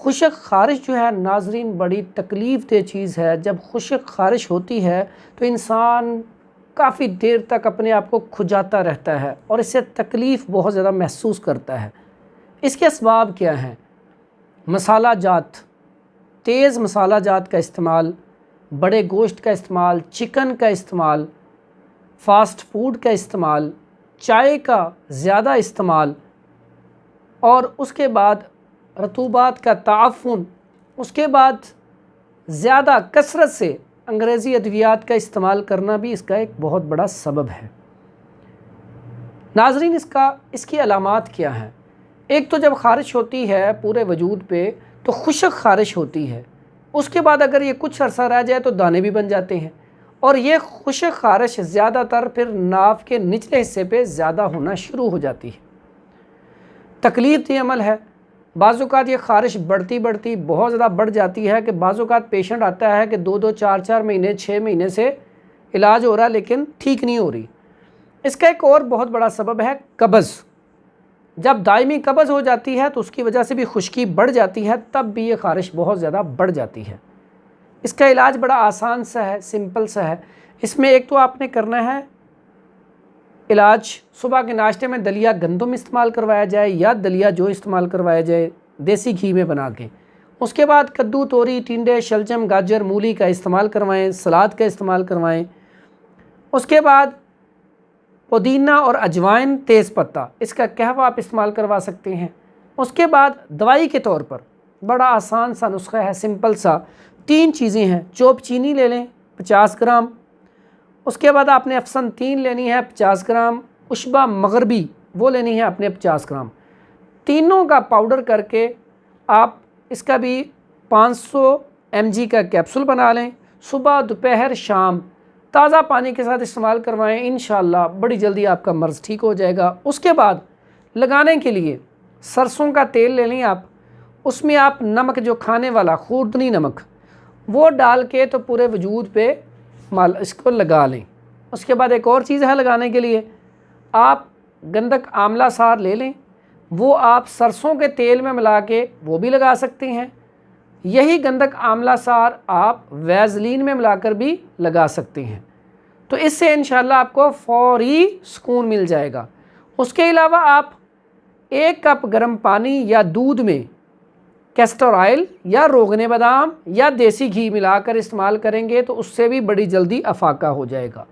खुशक ख़ारिश जो है नाज़रीन बड़ी तकलीफ़ दह चीज़ है। जब खुशक ख़ारिश होती है तो इंसान काफ़ी देर तक अपने आप को खुजाता रहता है और इससे तकलीफ़ बहुत ज़्यादा महसूस करता है। इसके असबाब क्या हैं? मसाला जात, तेज़ मसाला जात का इस्तेमाल, बड़े गोश्त का इस्तेमाल, चिकन का इस्तेमाल, फ़ास्ट फूड का इस्तेमाल, चाय का ज़्यादा इस्तेमाल और उसके बाद रतूबात का ताफ़ुन, उसके बाद ज़्यादा कसरत से अंग्रेज़ी अद्वियात का इस्तेमाल करना भी इसका एक बहुत बड़ा सबब है। नाज़रीन इसकी अलामात क्या हैं? एक तो जब ख़ारिश होती है पूरे वजूद पे तो खुशक ख़ारिश होती है। उसके बाद अगर ये कुछ अरसा रह जाए तो दाने भी बन जाते हैं और ये खुशक ख़ारिश ज़्यादातर फिर नाव के निचले हिस्से पे ज़्यादा होना शुरू हो जाती है। तकलीफ़ अमल है। बाज़-औक़ात ये ख़ारिश बढ़ती बढ़ती बहुत ज़्यादा बढ़ जाती है कि बाज़-औक़ात पेशेंट आता है कि 2-2 4-4 महीने 6 महीने से इलाज हो रहा है लेकिन ठीक नहीं हो रही। इसका एक और बहुत बड़ा सबब है कब्ज़। जब दायमी कब्ज़ हो जाती है तो उसकी वजह से भी खुश्की बढ़ जाती है, तब भी ये ख़ारिश बहुत ज़्यादा बढ़ जाती है। इसका इलाज बड़ा आसान सा है, सिंपल सा है। इसमें एक तो आपने करना है इलाज, सुबह के नाश्ते में दलिया गंदम इस्तेमाल करवाया जाए या दलिया जो इस्तेमाल करवाया जाए देसी घी में बना के। उसके बाद कद्दू, तोरी, टिंडे, शलजम, गाजर, मूली का इस्तेमाल करवाएं, सलाद का इस्तेमाल करवाएं। उसके बाद पुदीना और अजवाइन, तेज़ पत्ता, इसका कहवा आप इस्तेमाल करवा सकते हैं। उसके बाद दवाई के तौर पर बड़ा आसान सा नुस्खा है, सिंपल सा। 3 चीज़ें हैं। चोप चीनी ले लें 50 ग्राम। उसके बाद आपने अफसन 3 लेनी है 50 ग्राम। उशबा मगरबी वो लेनी है आपने 50 ग्राम। तीनों का पाउडर करके आप इसका भी 500 mg का कैप्सूल बना लें। सुबह, दोपहर, शाम ताज़ा पानी के साथ इस्तेमाल करवाएं। इंशाअल्लाह बड़ी जल्दी आपका मर्ज़ ठीक हो जाएगा। उसके बाद लगाने के लिए सरसों का तेल ले लें आप। उसमें आप नमक, जो खाने वाला खूर्दनी नमक, वो डाल के तो पूरे वजूद पे इसको लगा लें। उसके बाद एक और चीज़ है लगाने के लिए, आप गंधक आंवला सार ले लें, वो आप सरसों के तेल में मिला के वो भी लगा सकते हैं। यही गंधक आंवला सार आप वैज़लीन में मिलाकर भी लगा सकते हैं। तो इससे इंशाअल्लाह आपको फ़ौरी सुकून मिल जाएगा। उसके अलावा आप 1 कप गर्म पानी या दूध में कैस्टर ऑयल या रोगने बादाम या देसी घी मिलाकर इस्तेमाल करेंगे तो उससे भी बड़ी जल्दी अफाका हो जाएगा।